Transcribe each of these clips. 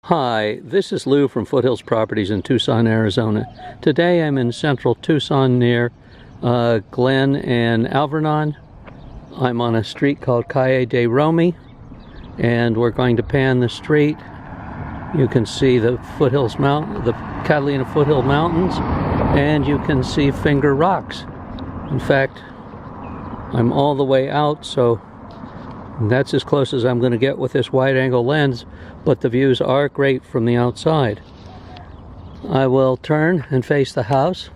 Hi, this is Lou from Foothills Properties in Tucson, Arizona. Today I'm in central Tucson near Glen and Alvernon. I'm on a street called Calle De Romy, and we're going to pan the street. You can see the Foothills Mountain, the Catalina Foothill Mountains, and you can see Finger Rocks. In fact, I'm all the way out, so that's as close as I'm going to get with this wide-angle lens, but the views are great from the outside. I will turn and face the house.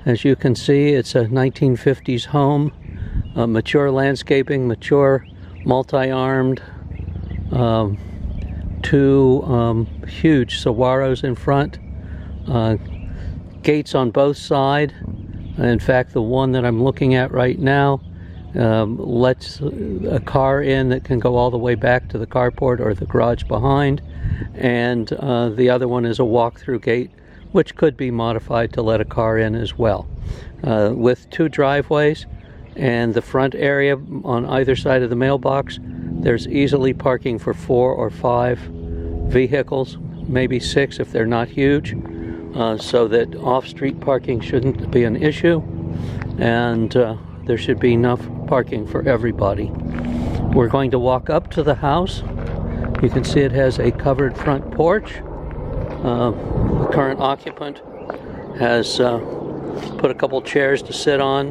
As you can see, it's a 1950s home, mature landscaping, mature multi-armed, two huge saguaros in front, gates on both sides. In fact, the one that I'm looking at right now lets a car in that can go all the way back to the carport or the garage behind, and the other one is a walk-through gate which could be modified to let a car in as well, with two driveways and the front area on either side of the mailbox. There's easily parking for 4 or 5 vehicles, maybe 6 if they're not huge, so that off-street parking shouldn't be an issue, and there should be enough parking for everybody. We're going to walk up to the house. You can see it has a covered front porch. The current occupant has put a couple chairs to sit on.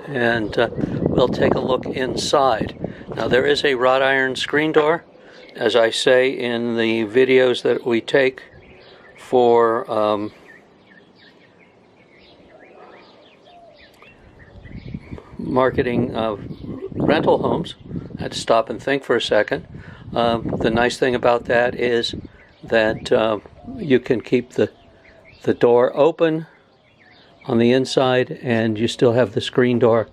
And we'll take a look inside. Now, there is a wrought iron screen door, as I say in the videos that we take for marketing rental homes. I had to stop and think for a second. The nice thing about that is that you can keep the door open on the inside, and you still have the screen door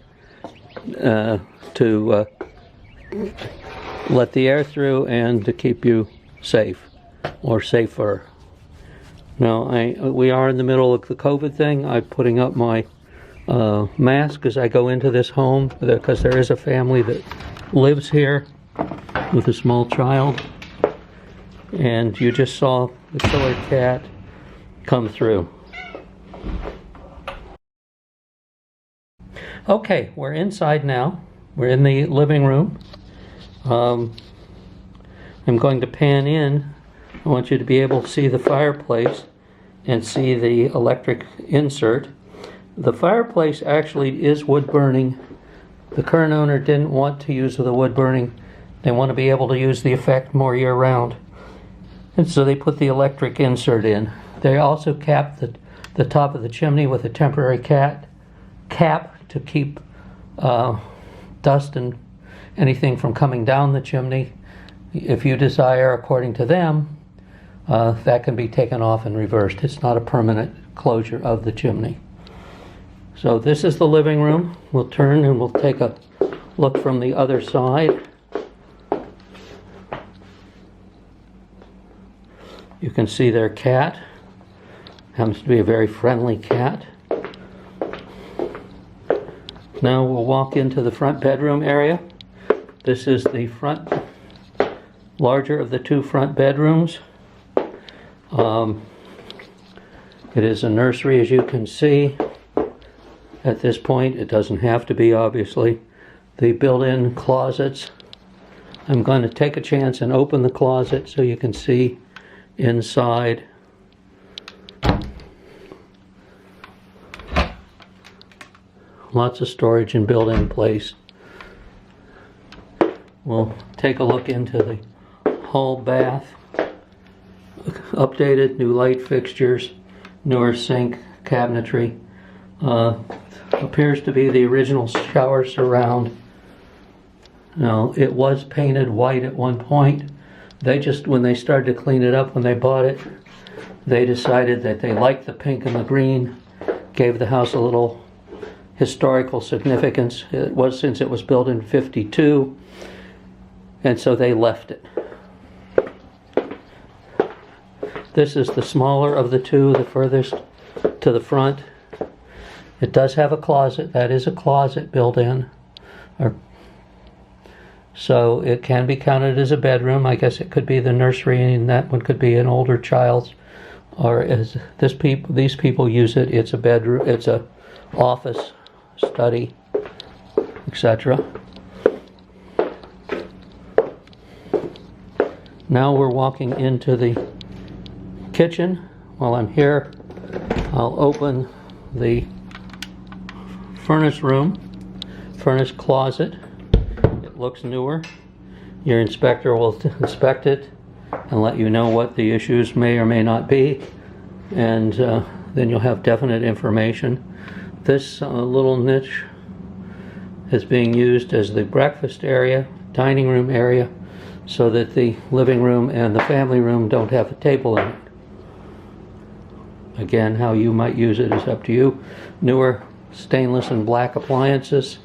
to let the air through and to keep you safe, or safer. Now, we are in the middle of the COVID thing. I'm putting up my mask as I go into this home, because there is a family that lives here with a small child, and you just saw the killer cat come through. Okay, we're inside now. We're in the living room. I'm going to pan in. I want you to be able to see the fireplace and see the electric insert. The fireplace actually is wood burning. The current owner didn't want to use the wood burning. They want to be able to use the effect more year round. And so they put the electric insert in. They also capped the top of the chimney with a temporary cap to keep dust and anything from coming down the chimney. If you desire, according to them, that can be taken off and reversed. It's not a permanent closure of the chimney. So this is the living room. We'll turn and we'll take a look from the other side. You can see their cat. Happens to be a very friendly cat. Now we'll walk into the front bedroom area. This is the larger of the two front bedrooms. It is a nursery, as you can see. At this point, it doesn't have to be, obviously. The built-in closets. I'm going to take a chance and open the closet so you can see inside. Lots of storage and built-in place. We'll take a look into the hall bath. Updated, new light fixtures, newer sink, cabinetry. Appears to be the original shower surround. Now, it was painted white at one point. They just, when they started to clean it up when they bought it, they decided that they liked the pink and the green, gave the house a little historical significance. It was, since it was built in '52, and so they left it. This is the smaller of the two, the furthest to the front. It does have a closet. That is a closet built in, or So it can be counted as a bedroom. I guess it could be the nursery, and that one could be an older child's. Or as these people use it, it's a bedroom, it's a office, study, etc. Now we're walking into the kitchen. While I'm here, I'll open the furnace closet. It looks newer. Your inspector will inspect it and let you know what the issues may or may not be, and then you'll have definite information. This little niche is being used as the breakfast area, dining room area, so that the living room and the family room don't have a table in it. Again, how you might use it is up to you. Newer stainless and black appliances.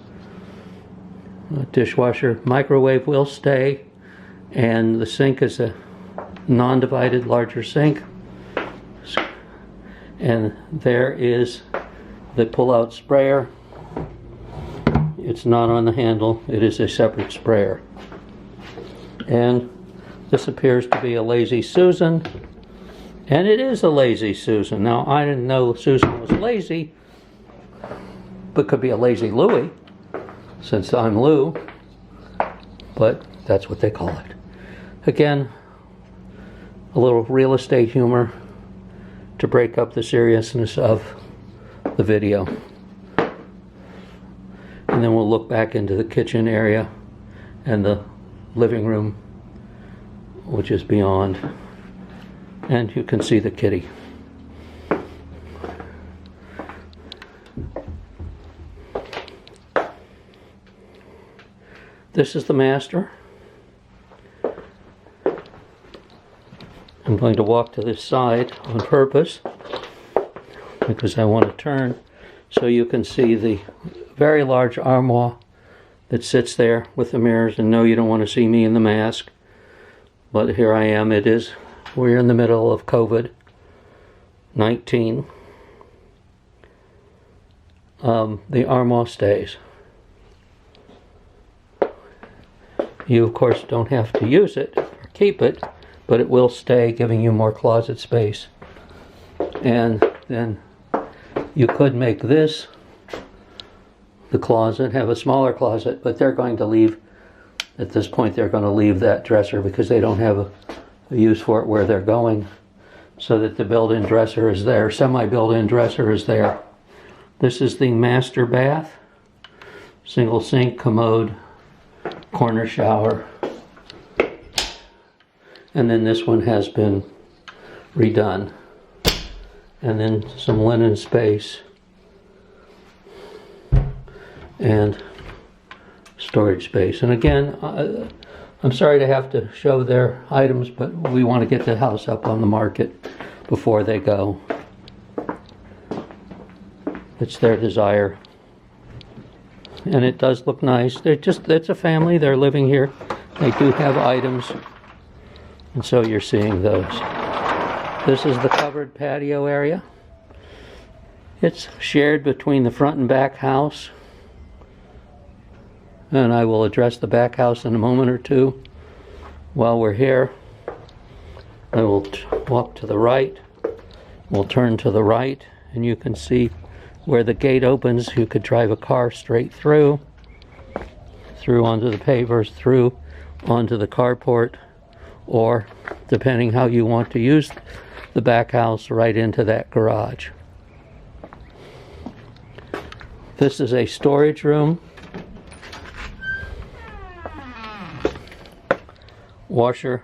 Dishwasher, microwave will stay, and the sink is a non-divided larger sink. And there is the pull-out sprayer. It's not on the handle, it is a separate sprayer. And this appears to be a Lazy Susan, and it is a Lazy Susan. Now, I didn't know Susan was lazy, but could be a Lazy Louie, since I'm Lou, but that's what they call it. Again, a little real estate humor to break up the seriousness of the video. And then we'll look back into the kitchen area and the living room, which is beyond. And you can see the kitty. This is the master. I'm going to walk to this side on purpose because I want to turn so you can see the very large armoire that sits there with the mirrors. And no, you don't want to see me in the mask, but here I am. We're in the middle of COVID-19. The armoire stays. You, of course, don't have to use it or keep it, but it will stay, giving you more closet space. And then you could make this the closet, have a smaller closet, but they're going to leave, at this point, they're going to leave that dresser because they don't have a use for it where they're going, so that the built-in dresser is there, semi-built-in dresser is there. This is the master bath, single sink, commode, corner shower, and then this one has been redone, and then some linen space and storage space. And again, I'm sorry to have to show their items, but we want to get the house up on the market before they go. It's their desire. And it does look nice. It's a family, they're living here. They do have items, and so you're seeing those. This is the covered patio area. It's shared between the front and back house, and I will address the back house in a moment or two. While we're here, I will walk to the right. We'll turn to the right, and you can see where the gate opens. You could drive a car straight through onto the pavers, through onto the carport, or depending how you want to use the back house, right into that garage. This is a storage room. Washer,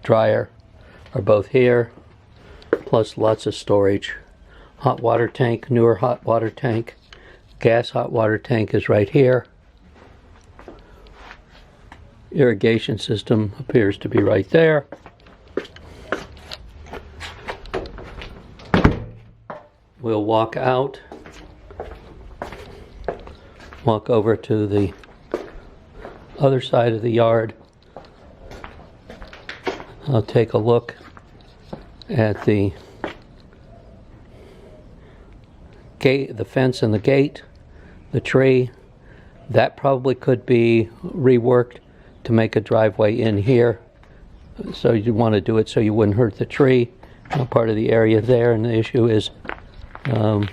dryer are both here, plus lots of storage. Hot water tank, newer hot water tank. Gas hot water tank is right here. Irrigation system appears to be right there. We'll walk out, walk over to the other side of the yard. I'll take a look at the gate, the fence and the gate, the tree. That probably could be reworked to make a driveway in here. So you want to do it so you wouldn't hurt the tree, part of the area there. And the issue is it'd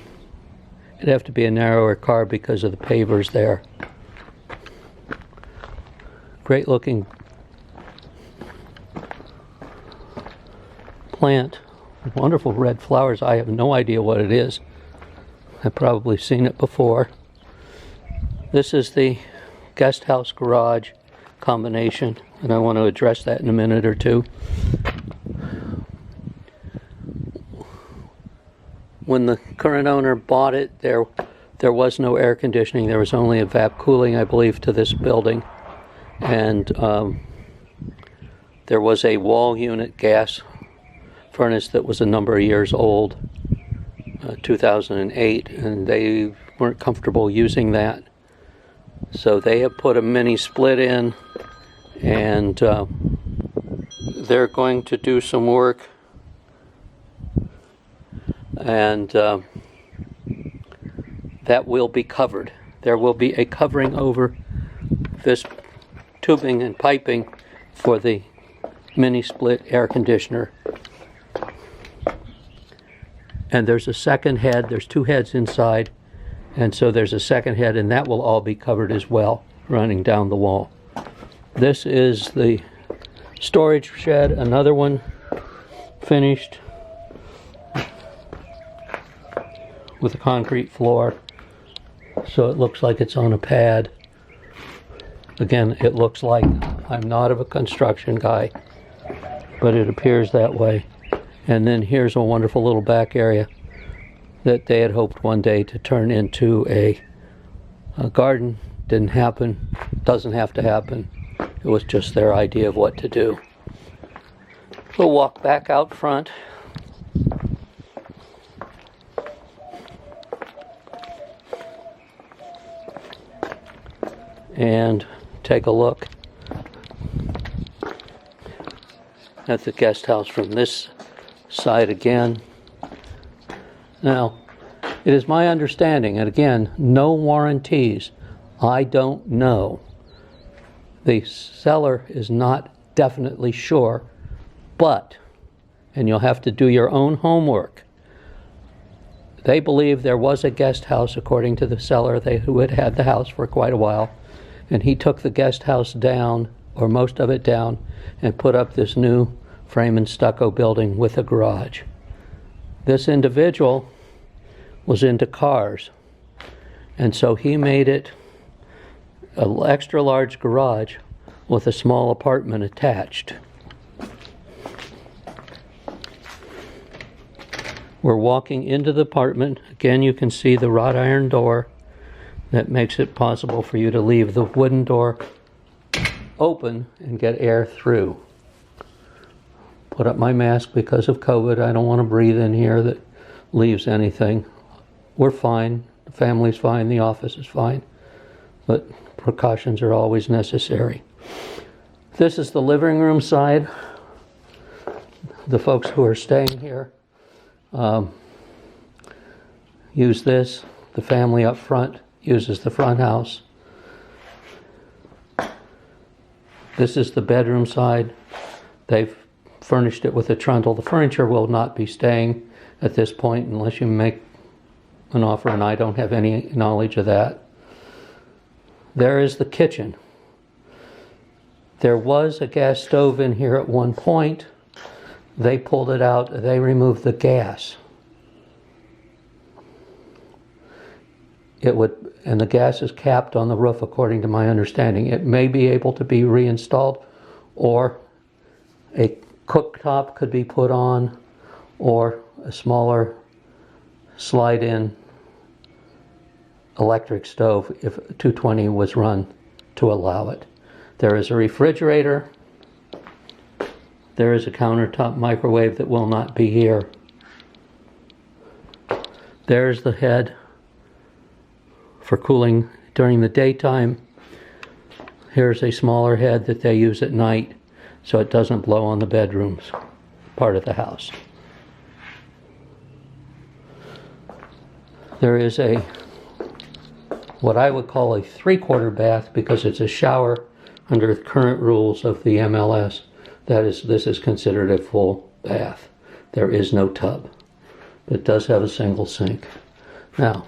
have to be a narrower car because of the pavers there. Great looking plant, wonderful red flowers. I have no idea what it is. I've probably seen it before. This is the guest house garage combination, and I want to address that in a minute or two. When the current owner bought it, there was no air conditioning. There was only evap cooling, I believe, to this building. And there was a wall unit gas furnace that was a number of years old, 2008, and they weren't comfortable using that. So they have put a mini split in, and they're going to do some work, and that will be covered. There will be a covering over this tubing and piping for the mini split air conditioner. And there's a second head. There's two heads inside, and so there's a second head, and that will all be covered as well, running down the wall. This is the storage shed, another one finished with a concrete floor, so it looks like it's on a pad. Again, it looks like, I'm not of a construction guy, but it appears that way. And then here's a wonderful little back area that they had hoped one day to turn into a garden. Didn't happen, doesn't have to happen. It was just their idea of what to do. We'll walk back out front. And take a look at the guest house from this side again. Now, it is my understanding, and again, no warranties. I don't know. The seller is not definitely sure, but, and you'll have to do your own homework, they believe there was a guest house, according to the seller, who had had the house for quite a while, and he took the guest house down, or most of it down, and put up this new frame and stucco building with a garage. This individual was into cars, and so he made it an extra large garage with a small apartment attached. We're walking into the apartment. Again, you can see the wrought iron door that makes it possible for you to leave the wooden door open and get air through. Put up my mask because of COVID. I don't want to breathe in here that leaves anything. We're fine. The family's fine. The office is fine. But precautions are always necessary. This is the living room side. The folks who are staying here use this. The family up front uses the front house. This is the bedroom side. They've furnished it with a trundle. The furniture will not be staying at this point unless you make an offer, and I don't have any knowledge of that. There is the kitchen. There was a gas stove in here at one point. They pulled it out. They removed the gas. And the gas is capped on the roof, according to my understanding. It may be able to be reinstalled, or a cooktop could be put on, or a smaller slide-in electric stove if 220 was run to allow it. There is a refrigerator. There is a countertop microwave that will not be here. There's the head for cooling during the daytime. Here's a smaller head that they use at night so it doesn't blow on the bedrooms part of the house. There is what I would call a 3/4 bath, because it's a shower, under the current rules of the MLS, this is considered a full bath. There is no tub. It does have a single sink. Now,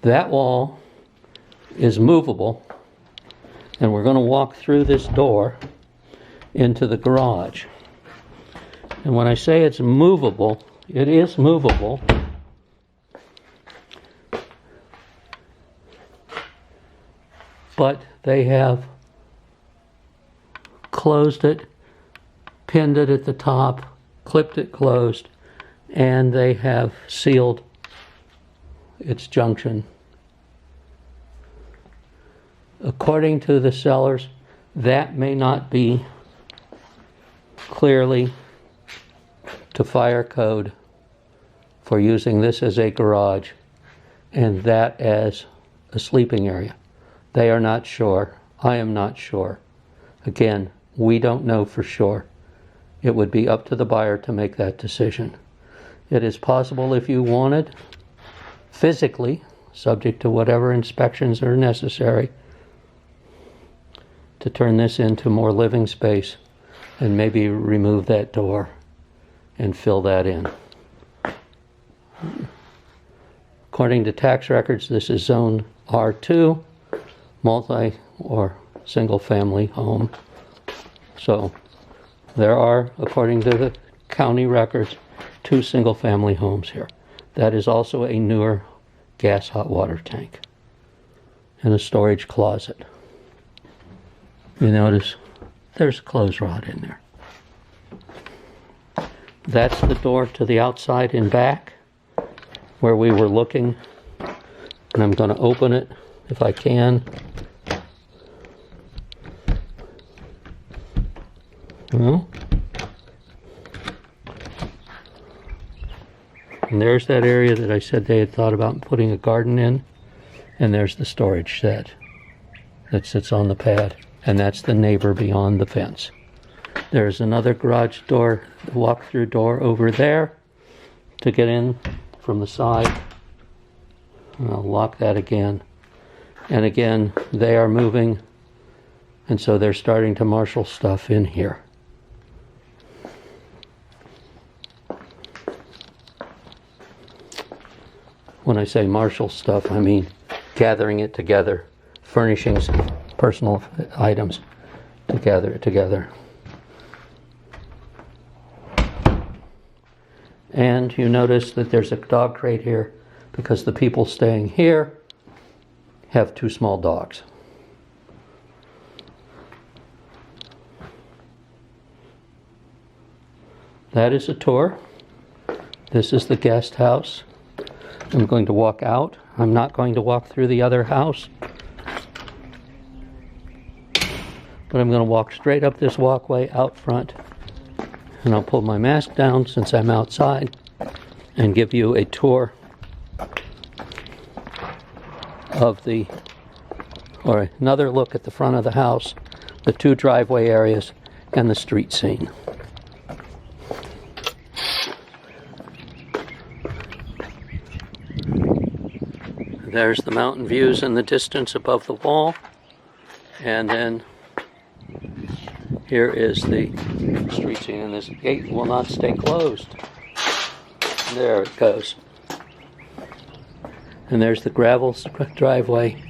that wall is movable, and we're going to walk through this door into the garage. And when I say it's movable, it is movable. But they have closed it, pinned it at the top, clipped it closed, and they have sealed its junction. According to the sellers, that may not be clearly to fire code for using this as a garage and that as a sleeping area. They are not sure. I am not sure. Again, we don't know for sure. It would be up to the buyer to make that decision. It is possible, if you wanted, physically, subject to whatever inspections are necessary, to turn this into more living space and maybe remove that door and fill that in. According to tax records, this is zone R2, multi or single family home. So there are, according to the county records, 2 single family homes here. That is also a newer gas hot water tank and a storage closet. You notice there's a clothes rod in there. That's the door to the outside and back where we were looking, and I'm going to open it if I can. Well, and there's that area that I said they had thought about putting a garden in, and there's the storage shed that sits on the pad, and that's the neighbor beyond the fence. There's another garage door, walk-through door over there to get in from the side. And I'll lock that again. And again, they are moving, and so they're starting to marshal stuff in here. When I say marshal stuff, I mean gathering it together, furnishings, personal items, to gather it together. And you notice that there's a dog crate here because the people staying here have 2 small dogs. That is a tour. This is the guest house. I'm going to walk out. I'm not going to walk through the other house, but I'm going to walk straight up this walkway out front, and I'll pull my mask down since I'm outside and give you a tour of or another look at the front of the house, the 2 driveway areas, and the street scene. There's the mountain views in the distance above the wall, and then here is the street scene, and this gate will not stay closed. There it goes. And there's the gravel driveway.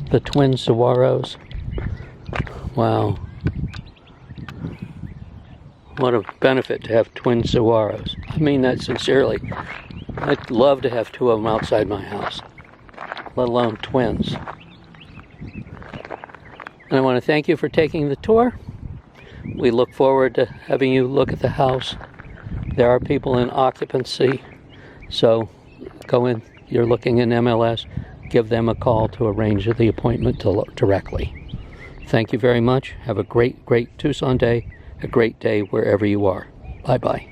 The twin saguaros. Wow. What a benefit to have twin saguaros. I mean that sincerely. I'd love to have 2 of them outside my house, let alone twins. And I want to thank you for taking the tour. We look forward to having you look at the house. There are people in occupancy, so go in. You're looking in MLS. Give them a call to arrange the appointment directly. Thank you very much. Have a great Tucson day. A great day wherever you are. Bye-bye.